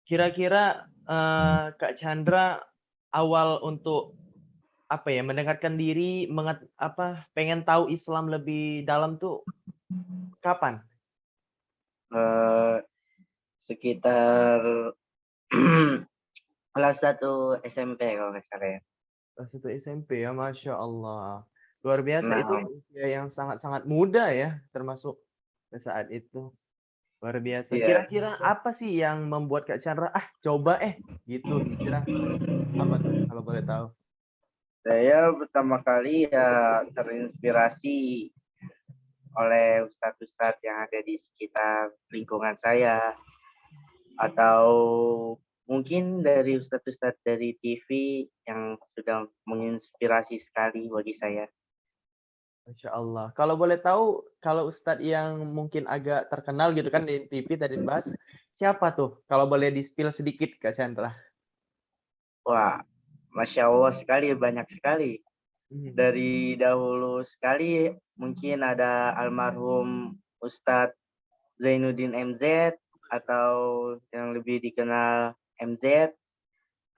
Kira-kira Kak Chandra awal untuk apa ya, mendekatkan diri, pengen tahu Islam lebih dalam tuh kapan? Eh, Sekitar kelas 1 SMP kalau nggak salah ya. Kelas 1 SMP ya, Masya Allah. Luar biasa, itu Nah, usia yang sangat-sangat muda ya, termasuk pada saat itu. Luar biasa. iya, Kira-kira apa sih yang membuat Kak Chandra, coba gitu hijrah. Apa tuh kalau boleh tahu? saya pertama kali ya terinspirasi oleh ustadz-ustadz yang ada di sekitar lingkungan saya, atau mungkin dari ustadz-ustadz dari TV yang sudah menginspirasi sekali bagi saya. Masya Allah. Kalau boleh tahu, kalau ustadz yang mungkin agak terkenal gitu kan di TV tadi dibahas, siapa tuh? Kalau boleh di-spill sedikit Kak Chandra. Wah, Masya Allah sekali, banyak sekali. Mhm. Dari dahulu sekali mungkin ada almarhum Ustadz Zainuddin MZ, atau yang lebih dikenal MZ,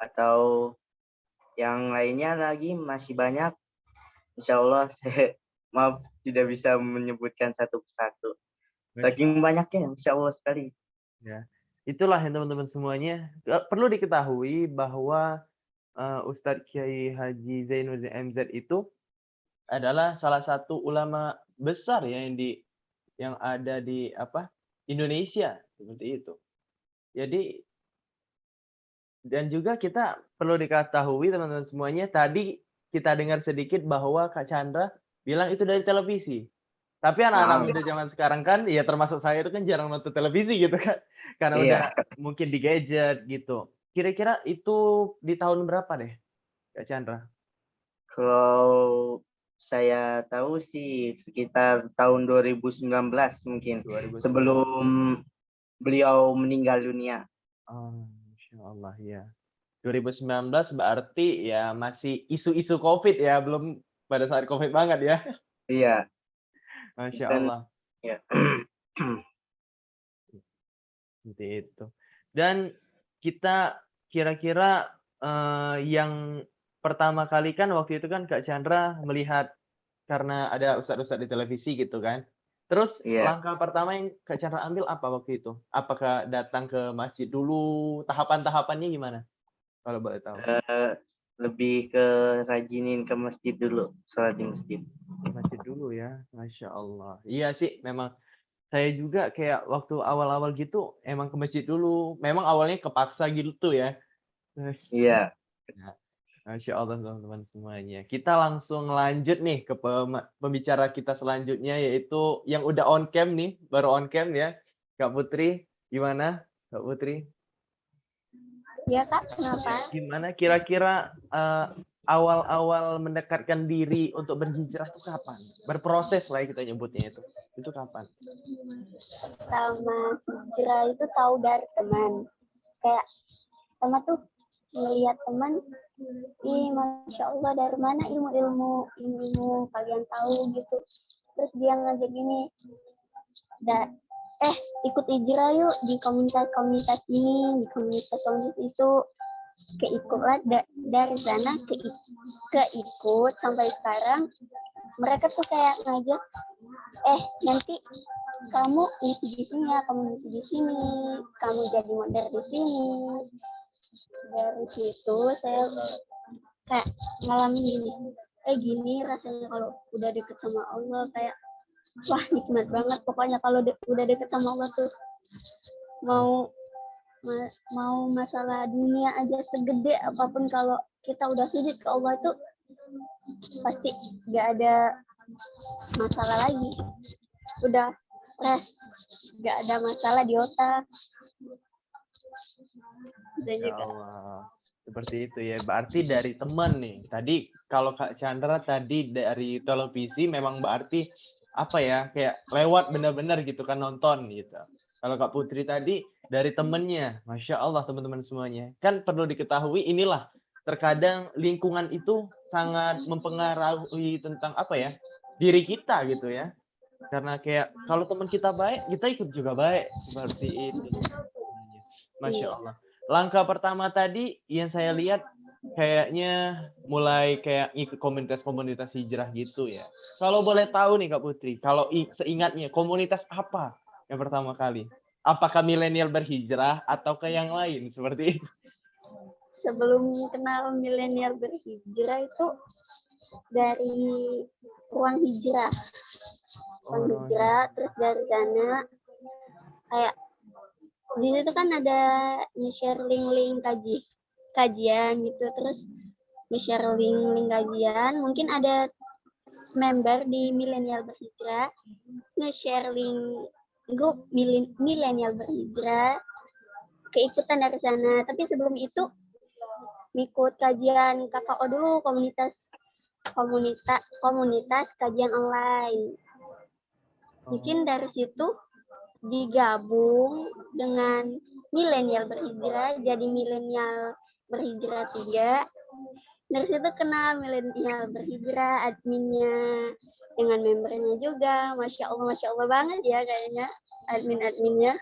atau yang lainnya lagi masih banyak. Insya Allah saya maaf tidak bisa menyebutkan satu persatu. Masya Saking banyaknya, Insya Allah sekali. Ya, itulah yang teman-teman semuanya, perlu diketahui bahwa, Ustadz Kiai Haji Zainuddin MZ itu adalah salah satu ulama besar ya yang ada di Indonesia, seperti itu. Jadi dan juga kita perlu diketahui teman-teman semuanya, tadi kita dengar sedikit bahwa Kak Chandra bilang itu dari televisi. Tapi anak-anak Nah, muda zaman sekarang kan, ya termasuk saya itu kan jarang nonton televisi gitu kan, karena udah iya, mungkin di gadget gitu. Kira-kira itu di tahun berapa deh, Kak Chandra? kalau saya tahu sih sekitar tahun 2019 mungkin, 2019. sebelum beliau meninggal dunia. Oh, Masya Allah ya. 2019 berarti ya masih isu-isu Covid ya, belum pada saat Covid banget ya. Iya, Masya dan Allah, ya. seperti itu. Dan kita kira-kira, yang pertama kali kan waktu itu kan Kak Chandra melihat karena ada ustad-ustad di televisi gitu kan. Terus Iya, langkah pertama yang Kak Chandra ambil apa waktu itu? Apakah datang ke masjid dulu? Tahapan-tahapannya gimana? Kalau boleh tahu. lebih ke rajinin ke masjid dulu, sholat di masjid. Ke masjid dulu ya, Masya Allah. Iya sih, memang saya juga kayak waktu awal-awal gitu emang ke masjid dulu. Memang awalnya kepaksa gitu ya. Iya, Nah, Masya Allah teman-teman semuanya. Kita langsung lanjut nih ke pembicara kita selanjutnya, yaitu yang udah on cam nih, baru on cam ya. Kak Putri, gimana Kak Putri? Ya Kak, kenapa? Ya, gimana kira-kira awal-awal mendekatkan diri untuk berhijrah itu kapan? Berproses lah ya kita nyebutnya itu. Itu kapan? Sama hijrah itu tahu dari teman. Kayak sama tuh melihat teman, masya Allah dari mana ilmu kalian tahu gitu. Terus dia ngajak gini, ikut hijrah yuk di komunitas-komunitas ini, di komunitas-komunitas itu. Keikutlah dari sana keikut sampai sekarang. Mereka tuh kayak ngajak, nanti kamu ngisi di sini ya, kamu ngisi di sini, kamu jadi model di sini. Dari situ saya kayak ngalamin gini rasanya kalau udah deket sama Allah, kayak wah nikmat banget pokoknya kalau udah deket sama Allah tuh. Mau masalah dunia aja segede apapun, kalau kita udah sujud ke Allah itu pasti gak ada masalah lagi, udah fresh, gak ada masalah di otak. Ya Allah. Seperti itu ya. Berarti dari teman nih. Tadi kalau Kak Chandra tadi dari televisi memang berarti apa ya? Kayak lewat benar-benar gitu kan nonton gitu. Kalau Kak Putri tadi dari temennya. Masya Allah teman-teman semuanya. Kan perlu diketahui inilah. Terkadang lingkungan itu sangat mempengaruhi tentang apa ya? Diri kita gitu ya. Karena kayak kalau teman kita baik, kita ikut juga baik. Seperti itu. Masya Allah. langkah pertama tadi yang saya lihat kayaknya mulai kayak ikut komunitas-komunitas hijrah gitu ya. Kalau boleh tahu nih Kak Putri, kalau seingatnya komunitas apa yang pertama kali? Apakah milenial berhijrah atau ke yang lain seperti itu? Sebelum kenal milenial berhijrah itu dari ruang hijrah. Ruang hijrah, terus dari sana kayak di situ kan ada nge-share link-link kajian gitu, terus nge-share link kajian. Mungkin ada member di milenial berhijrah nge-share link grup milenial berhijrah, keikutan dari sana. Tapi sebelum itu ikut kajian KKO dulu, komunitas kajian online. Mungkin dari situ digabung dengan milenial berhijrah, jadi milenial berhijrah 3. Dari situ kenal milenial berhijrah, adminnya dengan membernya juga. Masya Allah banget ya kayaknya admin-adminnya.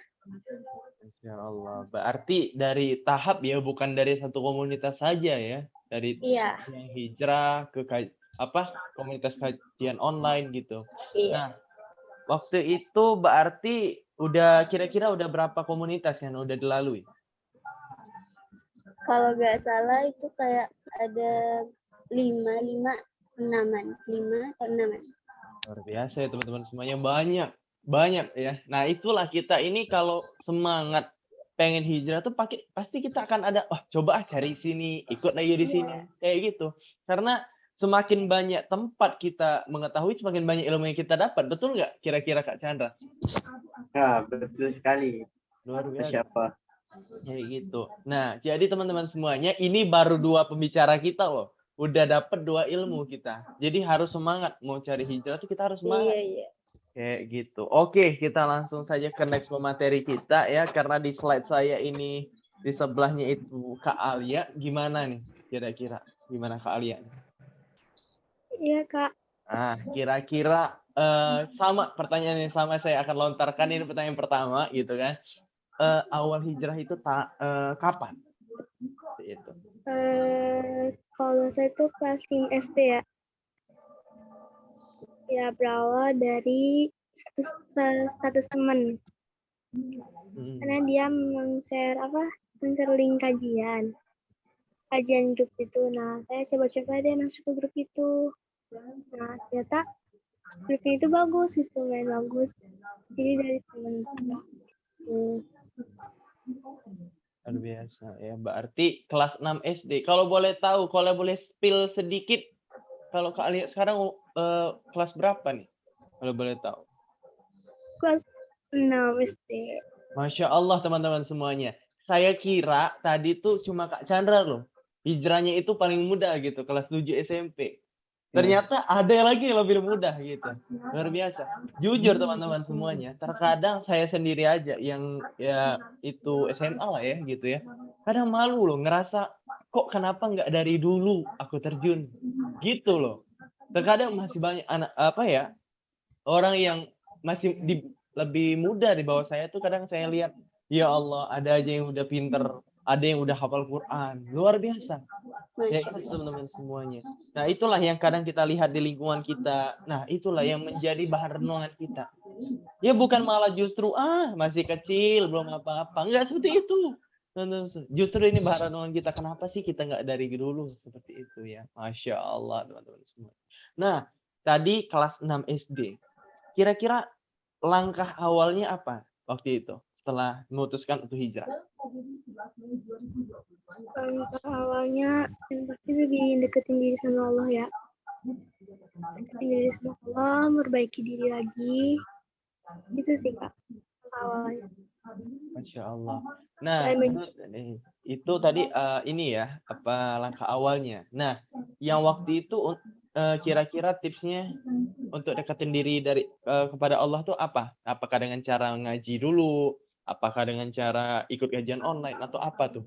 Masya Allah. Berarti dari tahap ya, bukan dari satu komunitas saja ya. Dari Iya, yang hijrah ke komunitas kajian online gitu. iya. Nah, waktu itu berarti kira-kira udah berapa komunitas yang udah dilalui? Kalau nggak salah itu kayak ada 5 atau 6. Luar biasa ya teman-teman semuanya, banyak ya. Nah itulah kita ini kalau semangat pengen hijrah tuh pasti kita akan ada, coba cari sini, ikut lagi di sini, kayak gitu. Karena semakin banyak tempat kita mengetahui, semakin banyak ilmu yang kita dapat. Betul nggak kira-kira Kak Chandra? Ya, betul sekali. Luar biasa. Siapa? Kayak gitu. Nah, jadi teman-teman semuanya, ini baru 2 pembicara kita loh. Udah dapat 2 ilmu kita. Jadi harus semangat. Mau cari hijrah tuh kita harus semangat. Iya. Kayak gitu. Oke, kita langsung saja ke next pemateri kita ya. Karena di slide saya ini, di sebelahnya itu Kak Alia. Gimana nih kira-kira? Gimana Kak Alia? Iya, Kak. Nah, kira-kira sama pertanyaannya sama saya akan lontarkan. Ini pertanyaan pertama gitu kan. Awal hijrah itu kapan? Itu. Kalau saya itu kelas 5 SD ya. Ya berawal dari status teman. Karena dia men-share link kajian grup itu. Nah, saya coba-coba deh masuk ke grup itu. Nah, ternyata grupnya itu bagus gitu, main bagus. Jadi dari teman. Luar biasa ya. Berarti kelas 6 SD. Kalau boleh tahu, kalau boleh spill sedikit, kalau Kak Alia sekarang kelas berapa nih? Kalau boleh tahu. Kelas 6 SD. Masya Allah teman-teman semuanya. Saya kira tadi tuh cuma Kak Chandra loh. Hijrahnya itu paling muda gitu, kelas 7 SMP. Ternyata ada lagi yang lebih mudah gitu. Luar biasa. Jujur teman-teman semuanya, terkadang saya sendiri aja yang ya itu SMA lah ya gitu ya. Kadang malu loh, ngerasa kok kenapa nggak dari dulu aku terjun gitu loh. Terkadang masih banyak anak orang yang masih lebih muda di bawah saya tuh kadang saya lihat, ya Allah ada aja yang udah pinter, ada yang udah hafal Quran, luar biasa. Ya itu teman-teman semuanya. Nah itulah yang kadang kita lihat di lingkungan kita. Nah itulah yang menjadi bahan renungan kita. Ya bukan malah justru masih kecil belum apa-apa. Enggak seperti itu. Justru ini bahan renungan kita. Kenapa sih kita nggak dari dulu seperti itu ya? Masya Allah teman-teman semua. Nah tadi kelas 6 SD. Kira-kira langkah awalnya apa waktu itu setelah memutuskan untuk hijrah? Langkah awalnya yang pasti lebih deketin diri sama Allah ya. Deketin diri sama Allah, memperbaiki diri lagi. Itu sih Kak awalnya. Masya Allah. Nah, itu tadi ini ya langkah awalnya. Nah, yang waktu itu kira-kira tipsnya untuk deketin diri kepada Allah tuh apa? Apakah dengan cara ngaji dulu? Apakah dengan cara ikut kajian online atau apa tuh?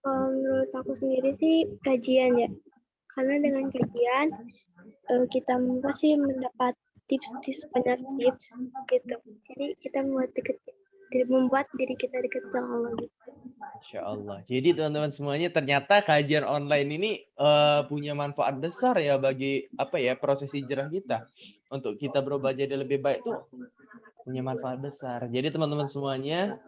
Kalau menurut aku sendiri sih kajian ya. Karena dengan kajian kita pasti mendapat tips banyak tips gitu. Jadi kita mau deketin membuat diri kita dekat sama Allah gitu. Masya Allah. Jadi teman-teman semuanya ternyata kajian online ini punya manfaat besar ya bagi proses hijrah kita. Untuk kita berubah jadi lebih baik tuh punya manfaat besar. Jadi teman-teman semuanya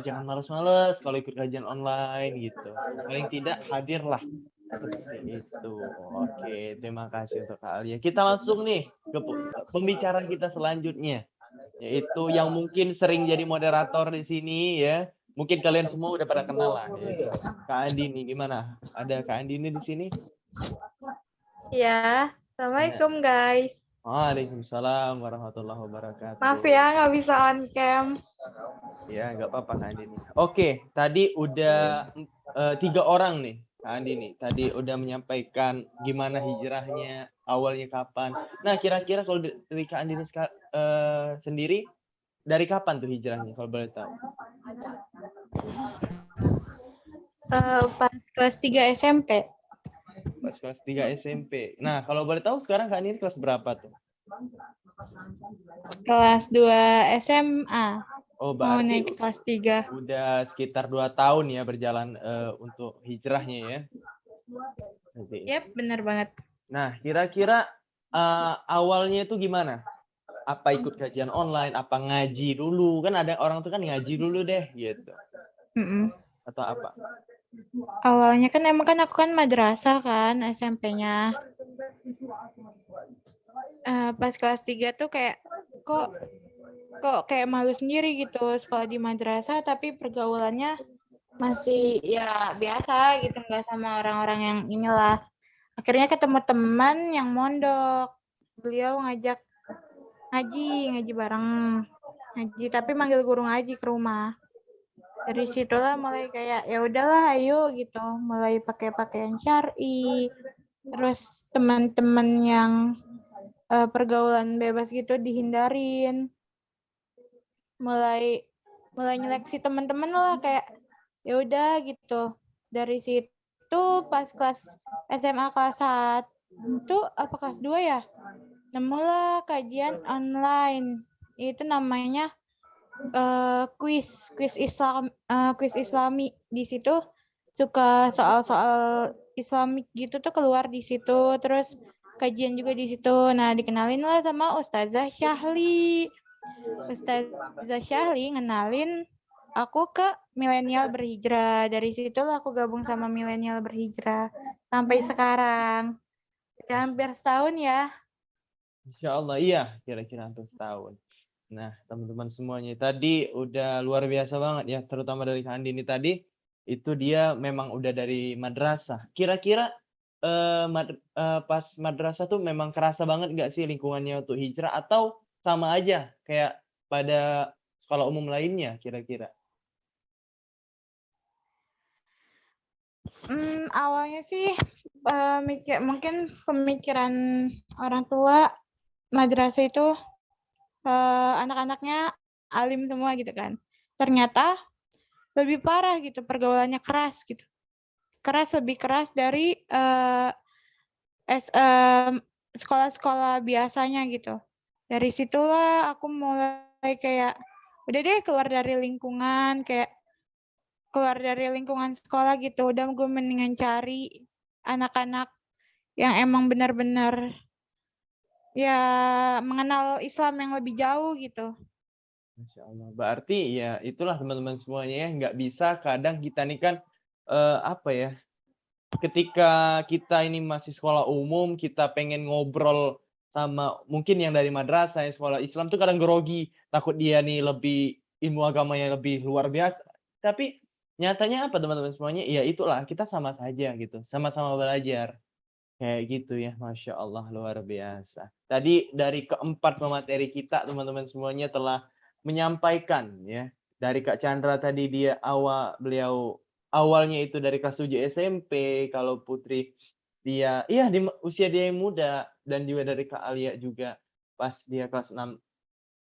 jangan males-males kalau ikut kajian online gitu. Paling tidak hadirlah. Seperti itu. Oke, terima kasih untuk Kak Alia. Kita langsung nih ke pembicaraan kita selanjutnya. Yaitu yang mungkin sering jadi moderator di sini ya. Mungkin kalian semua udah pada kenal lah, yaitu Kak Andini. Gimana? Ada Kak Andini di sini? Ya, Assalamualaikum guys. Waalaikumsalam warahmatullahi wabarakatuh. Maaf ya nggak bisa on cam. Ya, nggak apa-apa Kak Andini. Oke, tadi udah 3 orang nih Kak Andini. Tadi udah menyampaikan gimana hijrahnya, awalnya kapan. Nah, kira-kira kalau dari Kak Andini sendiri, dari kapan tuh hijrahnya kalau boleh tahu? Pas kelas 3 SMP. Pas kelas 3 SMP. Nah, kalau boleh tahu sekarang Kak Andini kelas berapa tuh? Kelas 2 SMA. Oh, Mau berarti naik kelas 3. udah sekitar 2 tahun ya berjalan untuk hijrahnya ya. Yap, benar banget. Nah, kira-kira awalnya itu gimana? Apa ikut kajian online, apa ngaji dulu? Kan ada orang tuh kan ngaji dulu deh gitu. Atau apa? Awalnya kan emang kan aku kan madrasah kan SMP-nya. Pas kelas 3 tuh kayak kok kayak malu sendiri gitu sekolah di madrasah tapi pergaulannya masih ya biasa gitu, nggak sama orang-orang yang inilah. Akhirnya ketemu teman yang mondok. Beliau ngajak ngaji bareng. Ngaji tapi manggil guru ngaji ke rumah. Dari situlah mulai kayak ya udahlah ayo gitu, mulai pakai pakaian syar'i. Terus teman-teman yang pergaulan bebas gitu dihindarin. Mulai nyeleksi teman-teman lah kayak ya udah gitu. Dari situ pas kelas SMA kelas 1 apa kelas 2 ya? Nemulah kajian online. Itu namanya kuis Islami. Di situ suka soal-soal Islamik gitu tuh keluar di situ, terus kajian juga di situ. Nah, dikenalin lah sama Ustazah Syahli. Ustazah Syahli ngenalin aku ke Milenial Berhijrah. Dari situ lah aku gabung sama Milenial Berhijrah sampai sekarang. Udah hampir setahun ya. Insya Allah iya, kira-kira hampir setahun. Nah, teman-teman semuanya tadi udah luar biasa banget ya, terutama dari Kak Andini tadi, itu dia memang udah dari madrasah. Kira-kira pas madrasah tuh memang kerasa banget nggak sih lingkungannya untuk hijrah atau sama aja kayak pada sekolah umum lainnya kira-kira? Awalnya sih mungkin pemikiran orang tua madrasah itu anak-anaknya alim semua gitu kan. Ternyata lebih parah gitu, pergaulannya keras gitu. Lebih keras dari sekolah-sekolah biasanya gitu. Dari situlah aku mulai kayak udah deh keluar dari lingkungan sekolah gitu. Udah gue mendingan cari anak-anak yang emang benar-benar ya mengenal Islam yang lebih jauh gitu. Masya Allah. Berarti ya itulah teman-teman semuanya ya, nggak bisa kadang kita nih kan ketika kita ini masih sekolah umum, kita pengen ngobrol sama mungkin yang dari madrasah, yang sekolah Islam tuh kadang grogi, takut dia nih lebih ilmu agamanya lebih luar biasa. Tapi nyatanya apa teman-teman semuanya? Ya itulah, kita sama saja gitu, sama-sama belajar. Kayak gitu ya, Masya Allah, luar biasa. Tadi dari keempat pemateri kita, teman-teman semuanya telah menyampaikan ya. Dari Kak Chandra tadi beliau awalnya itu dari kelas 7 SMP, kalau Putri dia di usia dia yang muda, dan juga dari Kak Alia juga pas dia kelas 6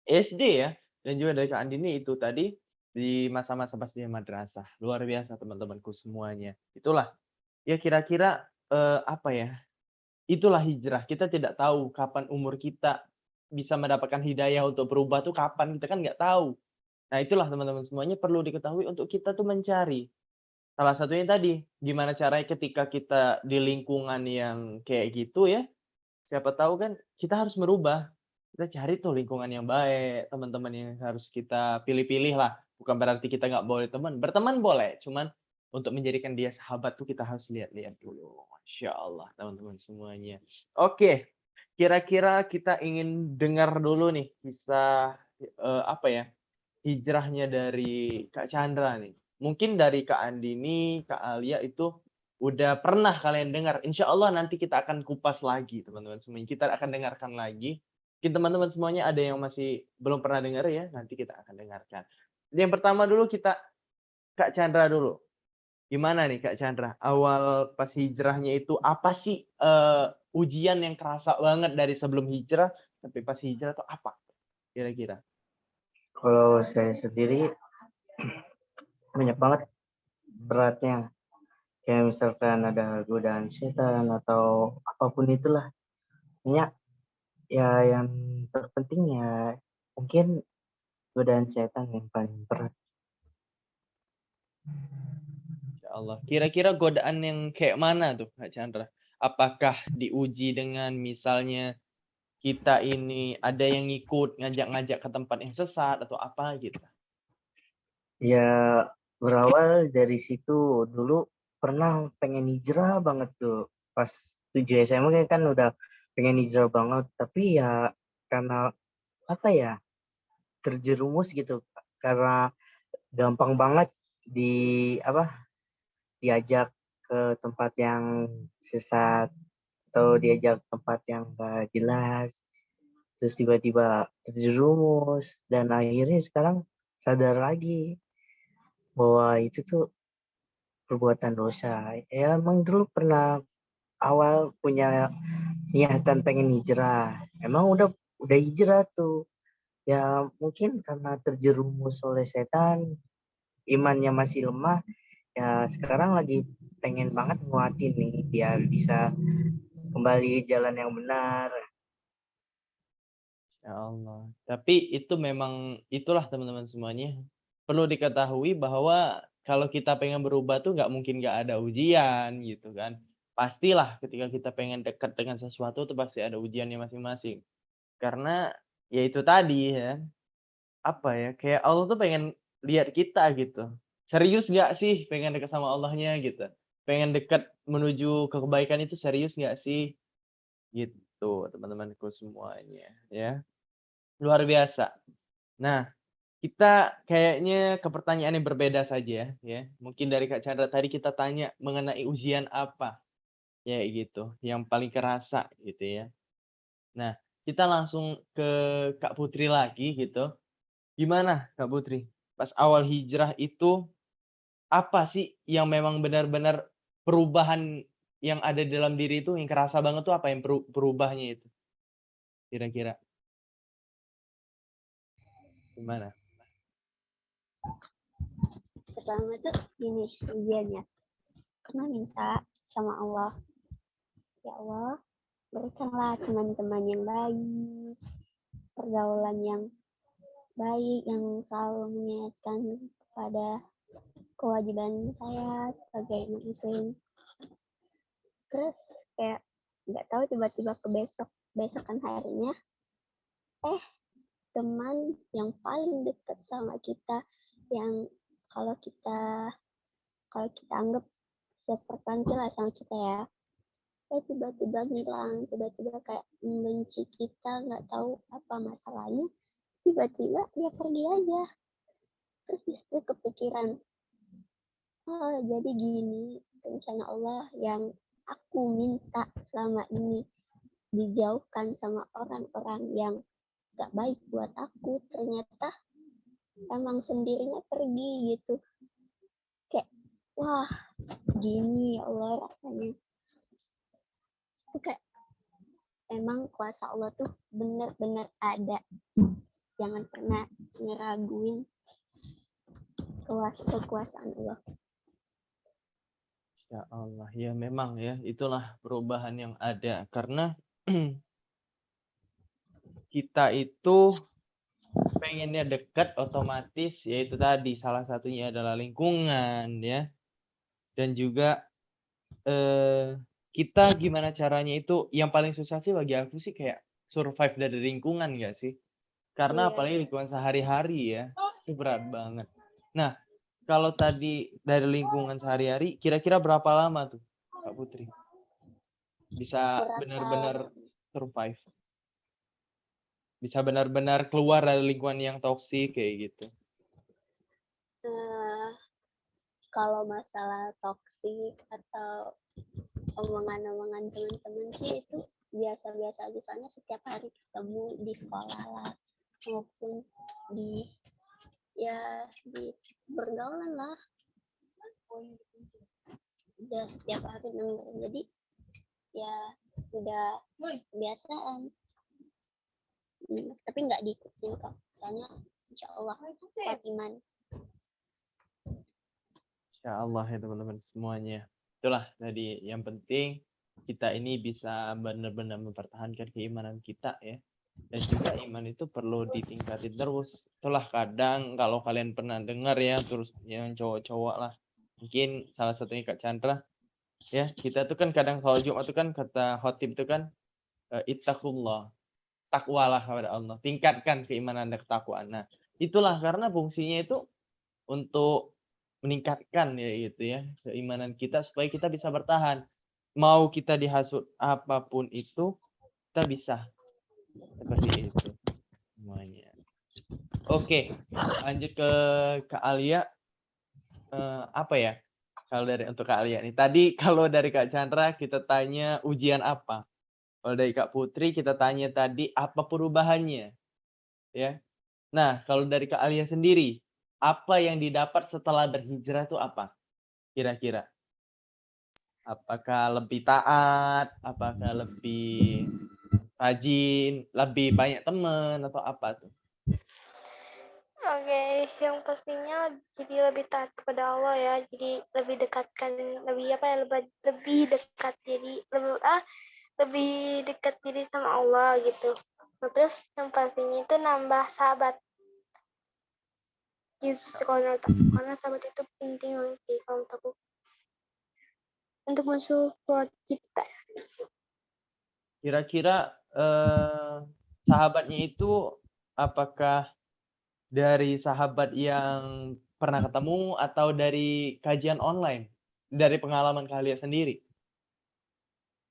SD ya, dan juga dari Kak Andini itu tadi di masa-masa pas dia madrasah. Luar biasa teman-temanku semuanya. Itulah ya kira-kira itulah hijrah. Kita tidak tahu kapan umur kita bisa mendapatkan hidayah untuk berubah tuh kapan, kita kan nggak tahu. Nah, itulah teman-teman semuanya perlu diketahui untuk kita tuh mencari. Salah satunya tadi, gimana caranya ketika kita di lingkungan yang kayak gitu ya, siapa tahu kan kita harus merubah. Kita cari tuh lingkungan yang baik, teman-teman yang harus kita pilih-pilih lah. Bukan berarti kita nggak boleh teman. Berteman boleh, cuman untuk menjadikan dia sahabat tuh kita harus lihat-lihat dulu. Masya Allah, teman-teman semuanya. Oke, kira-kira kita ingin dengar dulu nih kisah apa ya? Hijrahnya dari Kak Chandra nih. Mungkin dari Kak Andini, Kak Alia itu udah pernah kalian dengar. Insya Allah nanti kita akan kupas lagi teman-teman semuanya. Kita akan dengarkan lagi. Mungkin teman-teman semuanya ada yang masih belum pernah dengar ya, nanti kita akan dengarkan. Yang pertama dulu kita Kak Chandra dulu. Gimana nih Kak Chandra? Awal pas hijrahnya itu apa sih ujian yang kerasa banget dari sebelum hijrah sampai pas hijrah itu apa? Kira-kira. Kalau saya sendiri banyak banget beratnya. Kayak misalkan ada godaan setan atau apapun itulah. Ya, ya yang terpenting ya mungkin godaan setan yang paling berat. Insya Allah. Kira-kira godaan yang kayak mana tuh Kak Chandra? Apakah diuji dengan misalnya kita ini ada yang ngikut ngajak-ngajak ke tempat yang sesat atau apa gitu? Ya berawal dari situ dulu pernah pengen hijrah banget tuh. Pas 7 SMA kan udah pengen hijrah banget. Tapi ya karena apa ya terjerumus gitu. Karena gampang banget diajak ke tempat yang sesat atau diajak tempat yang gak jelas. Terus tiba-tiba terjerumus dan akhirnya sekarang sadar lagi bahwa itu tuh perbuatan dosa. Ya emang dulu pernah awal punya niatan pengen hijrah. Emang udah hijrah tuh. Ya mungkin karena terjerumus oleh setan, imannya masih lemah. Ya sekarang lagi pengen banget nguatin nih biar bisa kembali jalan yang benar. Ya Allah. Tapi itu memang itulah teman-teman semuanya. Perlu diketahui bahwa kalau kita pengen berubah tuh nggak mungkin nggak ada ujian gitu kan. Pastilah ketika kita pengen dekat dengan sesuatu tuh pasti ada ujiannya masing-masing. Karena ya itu tadi ya, apa ya, kayak Allah tuh pengen lihat kita gitu. Serius nggak sih pengen dekat sama Allahnya gitu. Pengen dekat menuju ke kebaikan itu serius nggak sih? Gitu teman-temanku semuanya ya. Luar biasa. Nah, kita kayaknya ke pertanyaan yang berbeda saja ya. Mungkin dari Kak Chandra tadi kita tanya mengenai ujian apa, ya gitu, yang paling kerasa gitu ya. Nah, kita langsung ke Kak Putri lagi gitu. Gimana Kak Putri? Pas awal hijrah itu apa sih yang memang benar-benar perubahan yang ada di dalam diri itu yang kerasa banget tuh apa yang berubahnya itu? Kira-kira gimana? Pertama tuh ini ujiannya. Pernah minta sama Allah, ya Allah, berikanlah teman-teman yang baik, pergaulan yang baik, yang selalu mengingatkan kepada kewajiban saya sebagai muslim. Terus kayak nggak tahu tiba-tiba ke besokan harinya, teman yang paling dekat sama kita, yang kalau kita anggap seperti lah sama kita ya, tiba-tiba hilang, tiba-tiba kayak membenci kita, nggak tahu apa masalahnya, tiba-tiba dia pergi aja. Terus disitu kepikiran, oh jadi gini rencana Allah yang aku minta selama ini, dijauhkan sama orang-orang yang gak baik buat aku, ternyata emang sendirinya pergi gitu. Kayak wah gini ya Allah rasanya. Itu kayak emang kuasa Allah tuh benar-benar ada. Jangan pernah ngeraguin kekuasaan Allah. Ya Allah, ya memang ya, itulah perubahan yang ada. Karena kita itu pengennya dekat, otomatis yaitu tadi salah satunya adalah lingkungan ya, dan juga kita gimana caranya itu yang paling susah sih bagi aku sih kayak survive dari lingkungan nggak sih? Karena Iya. apalagi lingkungan sehari-hari ya, itu berat banget. Nah, kalau tadi dari lingkungan sehari-hari, kira-kira berapa lama tuh, Kak Putri? Bisa Berapa benar-benar survive? Bisa benar-benar keluar dari lingkungan yang toksik kayak gitu. eh, kalau masalah toksik atau omongan-omongan teman-teman sih itu biasa-biasa aja, soalnya setiap hari ketemu di sekolah lah maupun di pergaulan lah, udah setiap hari dengerin, jadi ya udah kebiasaan. Tapi nggak diikutin kok, soalnya insya Allah kuat iman. Insya Allah ya teman-teman semuanya. Itulah tadi yang penting kita ini bisa benar-benar mempertahankan keimanan kita ya. Dan juga iman itu perlu ditingkatin terus. Itulah kadang kalau kalian pernah dengar ya, terus yang cowok-cowok lah. Mungkin salah satunya Kak Chandra. Ya, kita tuh kan kadang kalau Jumat itu kan kata khotib itu kan ittaqullah. Takwalah kepada Allah. Tingkatkan keimanan dan ketakwaan. Nah, itulah karena fungsinya itu untuk meningkatkan ya gitu ya keimanan kita supaya kita bisa bertahan. Mau kita dihasut apapun itu, kita bisa seperti itu semuanya. Oke, lanjut ke Kak Alia. Apa ya? Kalau dari untuk Kak Alia nih. Tadi kalau dari Kak Chandra kita tanya ujian apa? Kalau dari Kak Putri kita tanya tadi apa perubahannya? Ya. Nah, kalau dari Kak Alia sendiri, apa yang didapat setelah berhijrah itu apa? Kira-kira? Apakah lebih taat? Apakah lebih rajin? Lebih banyak teman? Atau apa tuh? Oke, yang pastinya jadi lebih taat kepada Allah ya. Jadi lebih dekatkan, lebih dekat diri, lebih dekat diri sama Allah gitu. Nah, terus yang pastinya itu nambah sahabat. Gitu, karena sahabat itu penting banget sih kalau menurut aku untuk mensupport kita. Kira-kira sahabatnya itu apakah dari sahabat yang pernah ketemu atau dari kajian online? Dari pengalaman kalian sendiri?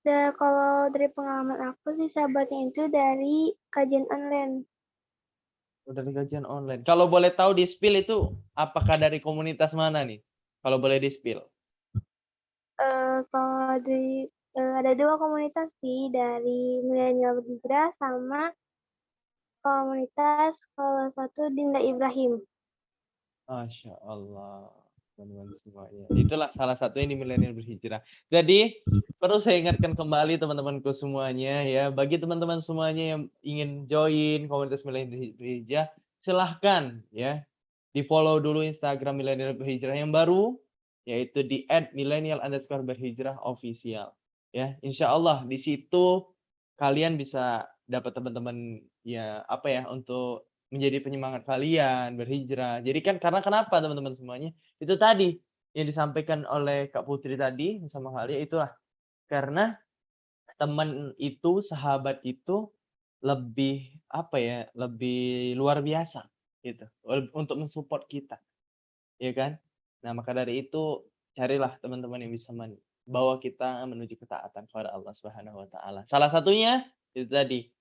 Dan kalau dari pengalaman aku sih sahabatnya itu dari kajian online. Oh, dari kajian online. Kalau boleh tahu di spill itu apakah dari komunitas mana nih? Kalau boleh di spill. Kalau dari ada dua komunitas sih, dari Milenial Berhijrah sama komunitas kalau satu Dinda Ibrahim. Masya Allah. Teman-teman semuanya. Itulah salah satunya di Milenial Berhijrah. Jadi perlu saya ingatkan kembali teman-temanku semuanya ya. Bagi teman-teman semuanya yang ingin join komunitas Milenial Berhijrah, silahkan ya. Di follow dulu Instagram Milenial Berhijrah yang baru, yaitu di @millennial_berhijrah_official. Ya, insya Allah di situ kalian bisa dapat teman-teman ya apa ya untuk menjadi penyemangat kalian berhijrah. Jadi kan karena kenapa teman-teman semuanya? Itu tadi yang disampaikan oleh Kak Putri tadi sama Kak Alia itulah karena teman itu, sahabat itu lebih apa ya, lebih luar biasa gitu untuk mensupport kita, ya kan? Nah, maka dari itu carilah teman-teman yang bisa membawa kita menuju ketaatan kepada Allah Subhanahu wa taala. Salah satunya itu tadi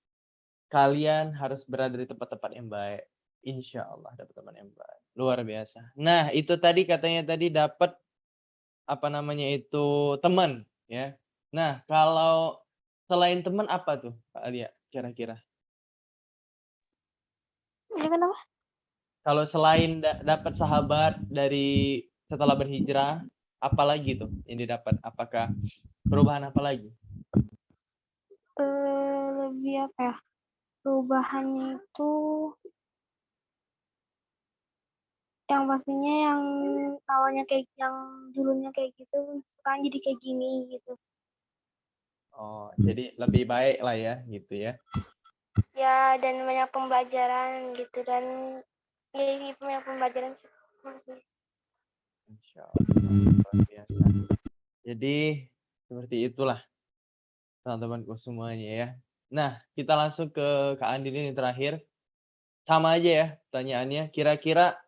kalian harus berada di tempat-tempat yang baik. Insya Allah dapat teman yang baik. Luar biasa. Nah, itu tadi katanya tadi dapat apa namanya itu teman, ya. Nah, kalau selain teman apa tuh, Kak Alia kira-kira? Ini kenapa? Kalau selain dapat sahabat dari setelah berhijrah, apa lagi tuh yang didapat? Apakah perubahan apa lagi? Lebih apa ya? Perubahannya itu yang pastinya yang awalnya kayak yang dulunya kayak gitu, sekarang jadi kayak gini gitu. Oh, jadi lebih baik lah ya, gitu ya. Ya, dan banyak pembelajaran gitu, dan ya banyak pembelajaran sih. Insya Allah, luar biasa. Jadi seperti itulah teman-temanku semuanya ya. Nah, kita langsung ke Kak Andin ini terakhir. Sama aja ya pertanyaannya, kira-kira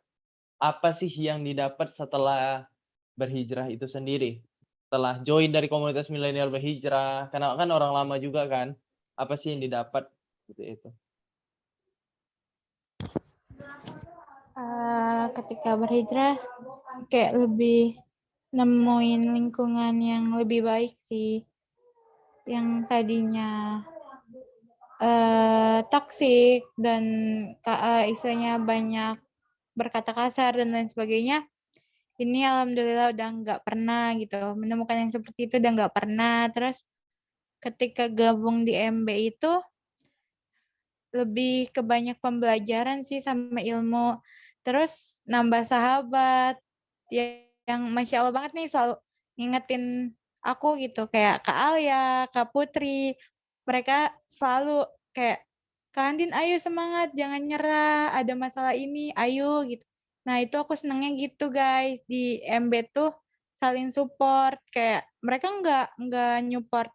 apa sih yang didapat setelah berhijrah itu sendiri? Setelah join dari komunitas milenial berhijrah, karena kan orang lama juga kan, apa sih yang didapat? Seperti itu. Ketika berhijrah kayak lebih nemuin lingkungan yang lebih baik sih. Yang tadinya toksik dan istilahnya banyak berkata kasar dan lain sebagainya. Ini alhamdulillah udah nggak pernah gitu. Menemukan yang seperti itu udah nggak pernah. Terus ketika gabung di MB itu lebih ke banyak pembelajaran sih sama ilmu. Terus nambah sahabat yang Masya Allah banget nih selalu ngingetin aku gitu. Kayak Kak Alia, Kak Putri. Mereka selalu kayak, Kak Andin ayo semangat, jangan nyerah, ada masalah ini, ayo gitu. Nah itu aku senengnya gitu guys, di MB tuh saling support. Kayak mereka nggak nyupport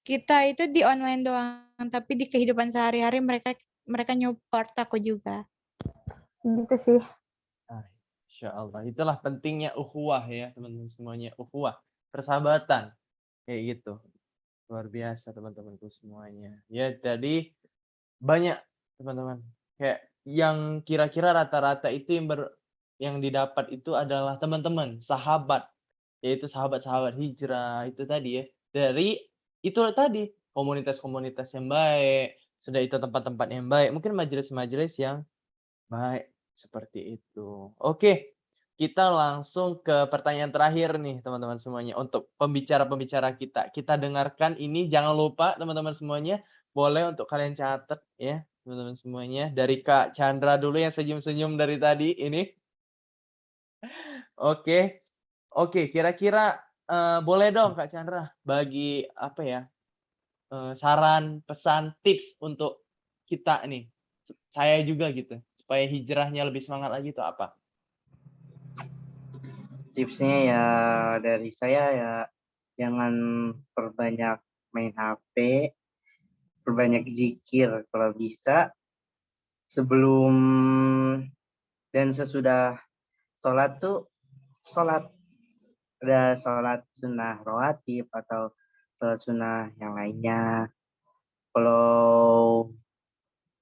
kita itu di online doang, tapi di kehidupan sehari-hari mereka nyupport aku juga. Gitu sih. Insya Allah. Itulah pentingnya ukhuwah ya teman-teman semuanya. Ukhuwah, persahabatan. Kayak gitu. Luar biasa teman-temanku semuanya. Ya, jadi banyak teman-teman. Kayak yang kira-kira rata-rata itu yang didapat itu adalah teman-teman, sahabat. Yaitu sahabat-sahabat hijrah itu tadi ya. Dari itu tadi, komunitas-komunitas yang baik, sudah itu tempat-tempat yang baik, mungkin majelis-majelis yang baik, seperti itu. Oke, kita langsung ke pertanyaan terakhir nih teman-teman semuanya untuk pembicara-pembicara kita. Kita dengarkan ini, jangan lupa teman-teman semuanya, boleh untuk kalian catat ya teman-teman semuanya. Dari Kak Chandra dulu yang senyum-senyum dari tadi ini. Oke. Oke, kira-kira, boleh dong Kak Chandra bagi apa ya, saran, pesan, tips untuk kita nih, saya juga gitu, supaya hijrahnya lebih semangat lagi itu apa? Tipsnya ya dari saya ya jangan perbanyak main HP, perbanyak zikir kalau bisa sebelum dan sesudah sholat tuh sholat. Ada sholat sunnah rawatib atau sholat sunnah yang lainnya. Kalau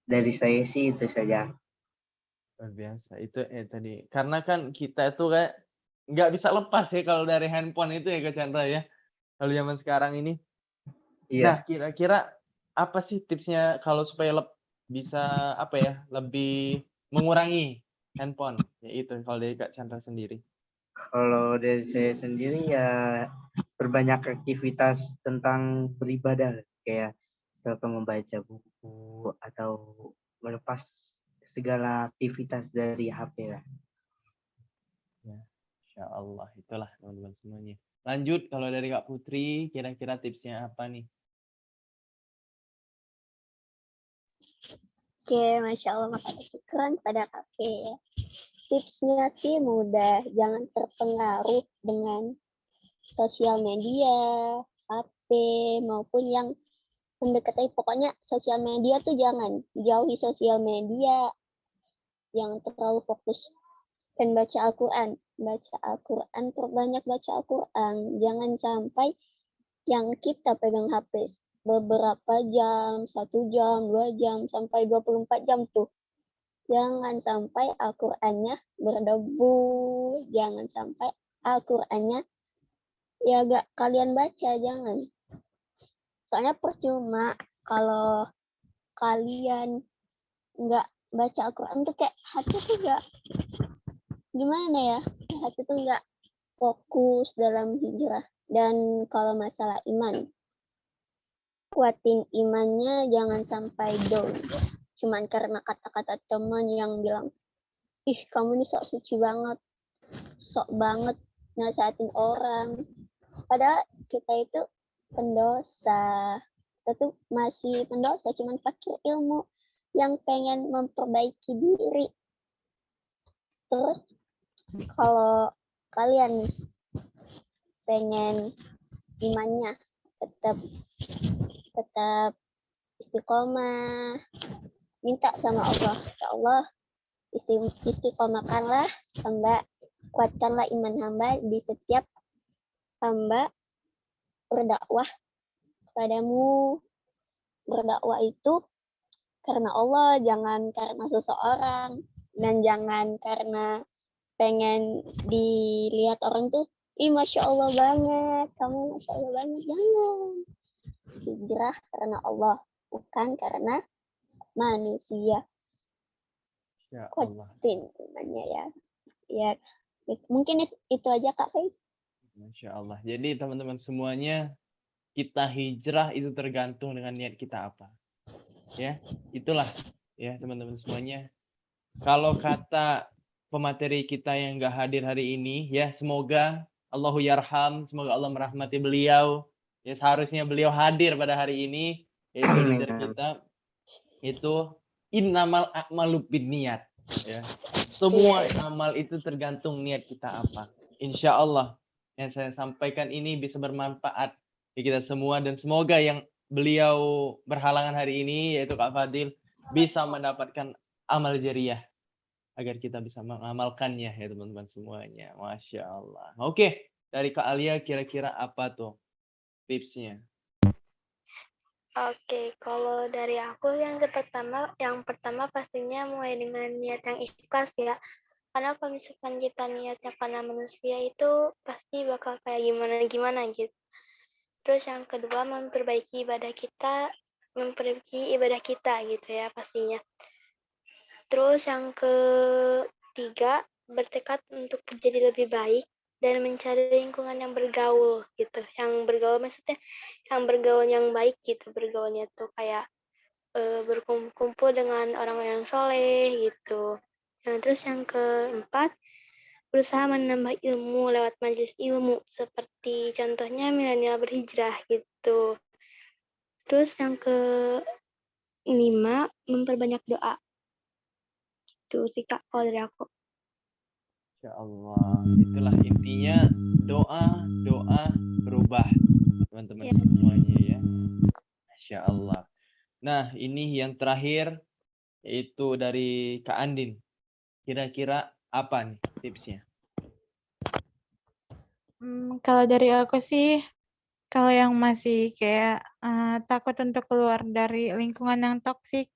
dari saya sih itu saja. Luar biasa, itu tadi, karena kan kita itu kayak nggak bisa lepas ya kalau dari handphone itu ya Kak Chandra ya, kalau zaman sekarang ini. Nah, Iya. kira-kira apa sih tipsnya kalau supaya bisa apa ya, lebih mengurangi handphone, ya itu kalau dari Kak Chandra sendiri? Kalau dari saya sendiri ya berbanyak aktivitas tentang beribadah kayak misalkan membaca buku atau melepas segala aktivitas dari HP lah. Ya, insya Allah, itulah teman-teman semuanya. Lanjut, kalau dari Kak Putri, kira-kira tipsnya apa nih? Oke, Masya Allah, makasih keren pada kakek ya. Tipsnya sih mudah, jangan terpengaruh dengan sosial media, HP, maupun yang mendekati. Pokoknya sosial media tuh jangan, jauhi sosial media, yang terlalu fokus, dan baca Al-Quran. Baca Al-Quran, perbanyak baca Al-Quran. Jangan sampai yang kita pegang HP beberapa jam, 1 jam, 2 jam, sampai 24 jam tuh. Jangan sampai Al-Qur'annya berdebu, jangan sampai Al-Qur'annya ya gak kalian baca, jangan. Soalnya percuma kalau kalian nggak baca Al-Quran tuh kayak hati tuh nggak, gimana ya, hati tuh nggak fokus dalam hijrah. Dan kalau masalah iman, kuatin imannya, jangan sampai down. Cuman karena kata-kata teman yang bilang, ih kamu nih sok suci banget, sok banget nasehatin orang. Padahal kita itu pendosa. kita tuh masih pendosa, cuman fakir ilmu yang pengen memperbaiki diri. Terus kalau kalian nih pengen imannya tetap istiqomah, minta sama Allah, ya Allah istiqomahkanlah hamba, kuatkanlah iman hamba di setiap hamba berdakwah kepadamu. Berdakwah itu karena Allah, jangan karena seseorang, dan jangan karena pengen dilihat orang tuh, ih Masya Allah banget, kamu Masya Allah banget. Jangan. Hijrah karena Allah, bukan karena manusia. Ya Allah. Kuatin imannya ya. Ya, mungkin itu aja Kak Faith. Masya Allah. Jadi teman-teman semuanya, kita hijrah itu tergantung dengan niat kita apa. Ya, itulah ya teman-teman semuanya. Kalau kata pemateri kita yang nggak hadir hari ini, ya semoga Allahu yarham, semoga Allah merahmati beliau. Ya seharusnya beliau hadir pada hari ini, yaitu leader kita. Itu innamal a'malu binniyat. Ya. Semua amal itu tergantung niat kita apa. Insya Allah yang saya sampaikan ini bisa bermanfaat bagi kita semua, dan semoga yang beliau berhalangan hari ini yaitu Kak Fadil bisa mendapatkan amal jariah agar kita bisa mengamalkannya ya teman-teman semuanya. Masya Allah. Oke, dari Kak Alia kira-kira apa tuh tipsnya? Oke, kalau dari aku yang pertama pastinya mulai dengan niat yang ikhlas ya. Karena kalau misalkan kita niatnya karena manusia itu pasti bakal kayak gimana gitu. Terus yang kedua memperbaiki ibadah kita gitu ya pastinya. Terus yang ketiga bertekad untuk menjadi lebih baik dan mencari lingkungan yang bergaul gitu. Yang bergaul maksudnya yang bergaul yang baik gitu. Bergaulnya tuh kayak berkumpul dengan orang yang soleh gitu. Nah, terus yang keempat berusaha menambah ilmu lewat majelis ilmu seperti contohnya milenial berhijrah gitu. Terus yang kelima memperbanyak doa. Gitu sih Kak kalau dari aku. Insya Allah, itulah intinya, doa berubah teman-teman semuanya ya. Masya Allah. Nah ini yang terakhir yaitu dari Kak Andin. Kira-kira apa nih tipsnya? Kalau dari aku sih, kalau yang masih kayak takut untuk keluar dari lingkungan yang toksik,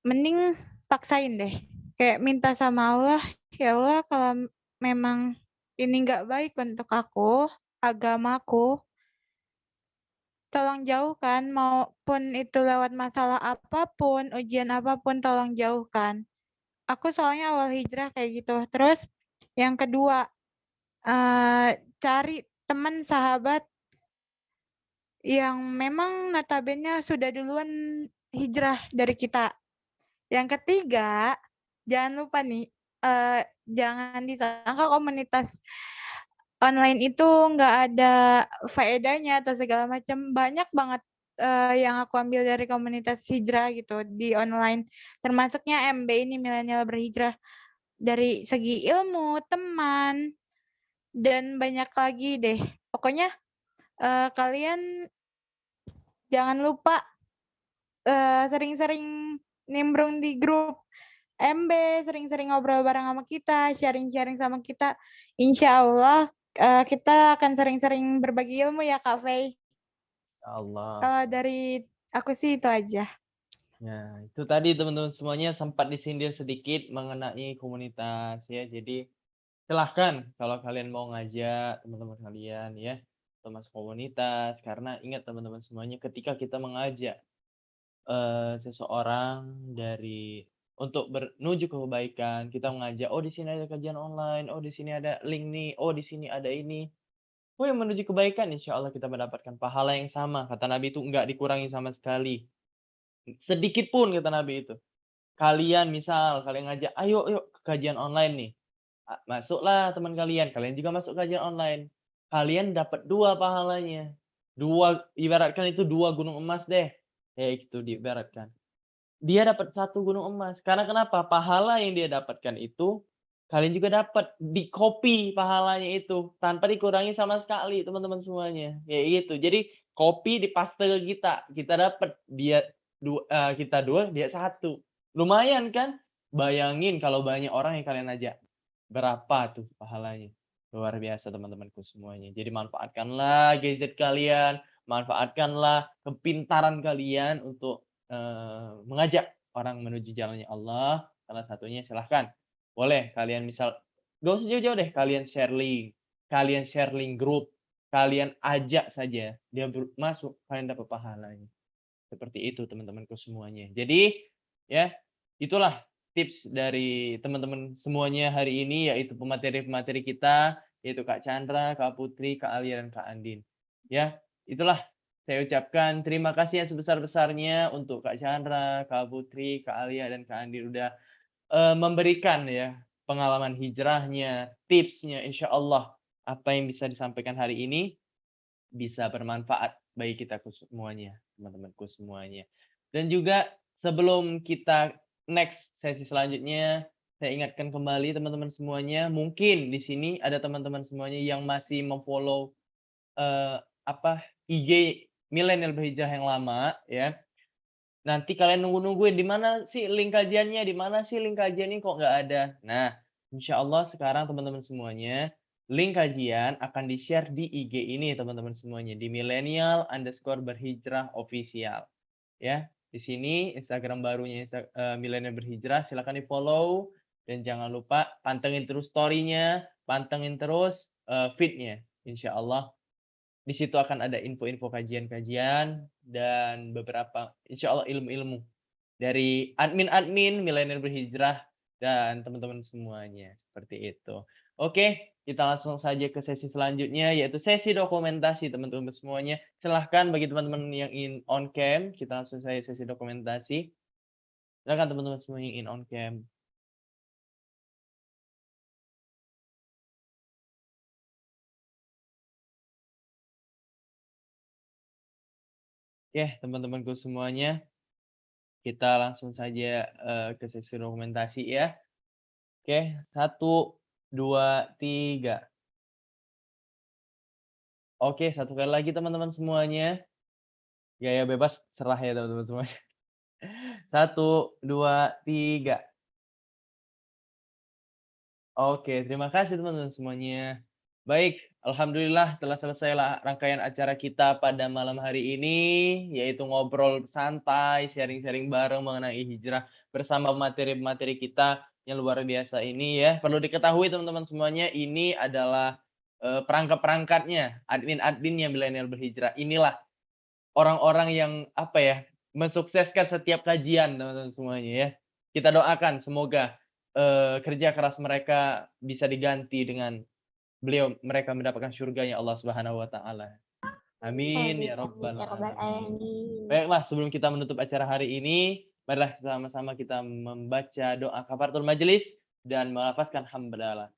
mending paksain deh. Kayak minta sama Allah, ya Allah kalau memang ini nggak baik untuk aku, agamaku, tolong jauhkan, maupun itu lewat masalah apapun, ujian apapun, tolong jauhkan. Aku soalnya awal hijrah kayak gitu. Terus yang kedua, cari teman sahabat yang memang notabene sudah duluan hijrah dari kita. Yang ketiga, jangan lupa nih, jangan disangka komunitas online itu nggak ada faedahnya atau segala macam. Banyak banget yang aku ambil dari komunitas hijrah gitu di online. Termasuknya MB ini, milenial berhijrah. Dari segi ilmu, teman, dan banyak lagi deh. Pokoknya kalian jangan lupa sering-sering nimbrung di grup MB, sering-sering ngobrol bareng sama kita, sharing-sharing sama kita. Insya Allah kita akan sering-sering berbagi ilmu ya Kak Fei. Allah. Kalau dari aku sih itu aja. Ya, itu tadi teman-teman semuanya sempat disindir sedikit mengenai komunitas ya. Jadi silahkan kalau kalian mau ngajak teman-teman kalian ya masuk komunitas, karena ingat teman-teman semuanya, ketika kita mengajak seseorang untuk menuju ke kebaikan, kita mengajak, oh di sini ada kajian online, oh di sini ada link nih, oh di sini ada ini. Oh yang menuju kebaikan, insya Allah kita mendapatkan pahala yang sama. Kata Nabi itu enggak dikurangi sama sekali. Sedikit pun kata Nabi itu. Kalian ngajak, ayo yuk ke kajian online nih. Masuklah teman kalian juga masuk kajian online. Kalian dapat 2 pahalanya. Ibaratkan itu 2 gunung emas deh, kayak gitu diibaratkan. Dia dapat 1 gunung emas, karena kenapa? Pahala yang dia dapatkan itu, kalian juga dapat, di-copy pahalanya itu, tanpa dikurangi sama sekali teman-teman semuanya, kayak gitu. Jadi copy dipaste ke kita dapat, kita 2, dia 1. Lumayan kan? Bayangin kalau banyak orang yang kalian ajak, berapa tuh pahalanya? Luar biasa teman-temanku semuanya. Jadi manfaatkanlah gadget kalian, manfaatkanlah kepintaran kalian untuk mengajak orang menuju jalannya Allah. Salah satunya silahkan, boleh kalian misal nggak usah jauh-jauh deh, kalian share link grup, kalian ajak saja, dia masuk, kalian dapat pahalanya. Seperti itu teman-temanku semuanya. Jadi, ya, itulah tips dari teman-teman semuanya hari ini, yaitu pemateri-pemateri kita, yaitu Kak Chandra, Kak Putri, Kak Alia, dan Kak Andin. Ya, itulah saya ucapkan terima kasih yang sebesar-besarnya untuk Kak Chandra, Kak Putri, Kak Alia, dan Kak Andin udah memberikan ya pengalaman hijrahnya, tipsnya, insya Allah apa yang bisa disampaikan hari ini bisa bermanfaat bagi kita semuanya, teman-temanku semuanya. Dan juga sebelum kita next sesi selanjutnya, saya ingatkan kembali teman-teman semuanya, mungkin di sini ada teman-teman semuanya yang masih memfollow IG Milenial Berhijrah yang lama ya. Nanti kalian nungguin di mana sih link kajiannya, di mana sih link kajiannya kok nggak ada. Nah, insya Allah sekarang teman-teman semuanya, link kajian akan di-share di IG ini teman-teman semuanya, di millennial_berhijrah official. Ya, di sini Instagram barunya Milenial Berhijrah, silakan di-follow dan jangan lupa pantengin terus story-nya, pantengin terus feed-nya. Insya Allah di situ akan ada info-info kajian-kajian dan beberapa insya Allah ilmu-ilmu dari admin-admin Milenial Berhijrah dan teman-teman semuanya, seperti itu. Oke, kita langsung saja ke sesi selanjutnya, yaitu sesi dokumentasi teman-teman semuanya. Silahkan bagi teman-teman yang in on cam, kita langsung saja sesi dokumentasi. Silahkan teman-teman semua yang in on cam. Oke, teman-temanku semuanya, kita langsung saja ke sesi dokumentasi ya. Oke, 1, 2, 3. Oke, satu kali lagi teman-teman semuanya. Gaya bebas serah ya teman-teman semuanya. 1, 2, 3. Oke, terima kasih teman-teman semuanya. Baik, alhamdulillah telah selesai rangkaian acara kita pada malam hari ini, yaitu ngobrol santai, sharing-sharing bareng mengenai hijrah bersama materi-materi kita yang luar biasa ini ya. Perlu diketahui teman-teman semuanya, ini adalah perangkat-perangkatnya, admin-admin yang Milenial Berhijrah. Inilah orang-orang yang mensukseskan setiap kajian teman-teman semuanya ya. Kita doakan semoga kerja keras mereka bisa diganti dengan mereka mendapatkan surganya Allah Subhanahu wa taala. Amin ya rabbal alamin. Baiklah, sebelum kita menutup acara hari ini, marilah sama-sama kita membaca doa kafaratul majelis dan melafazkan hamdalah.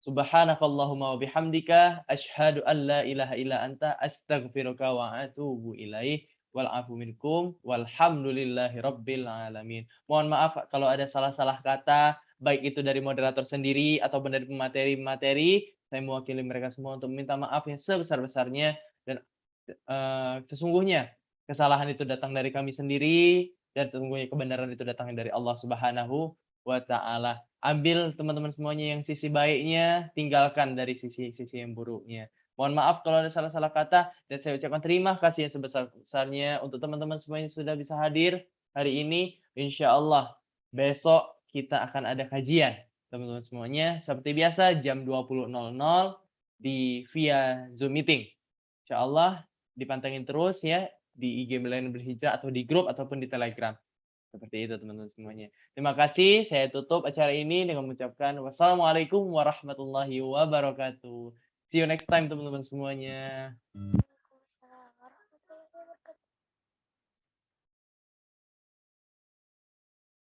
Subhanakallahumma wa bihamdika asyhadu an la ilaha illa anta astaghfiruka wa atubu ilaih. Wal afu minkum walhamdulillahi rabbil alamin. Mohon maaf kalau ada salah-salah kata, baik itu dari moderator sendiri ataupun dari pemateri-materi. Saya mewakili mereka semua untuk meminta maaf yang sebesar-besarnya dan sesungguhnya kesalahan itu datang dari kami sendiri dan sesungguhnya kebenaran itu datang dari Allah Subhanahu wa taala. Ambil teman-teman semuanya yang sisi baiknya, tinggalkan dari sisi-sisi yang buruknya. Mohon maaf kalau ada salah-salah kata dan saya ucapkan terima kasih yang sebesar-besarnya untuk teman-teman semuanya yang sudah bisa hadir hari ini. Insya Allah besok kita akan ada kajian teman-teman semuanya seperti biasa jam 20.00 di via Zoom meeting. Insya Allah dipantengin terus ya di IG Milenial Berhijrah atau di grup ataupun di Telegram. Seperti itu teman-teman semuanya. Terima kasih. Saya tutup acara ini dengan mengucapkan wassalamualaikum warahmatullahi wabarakatuh. See you next time teman-teman semuanya.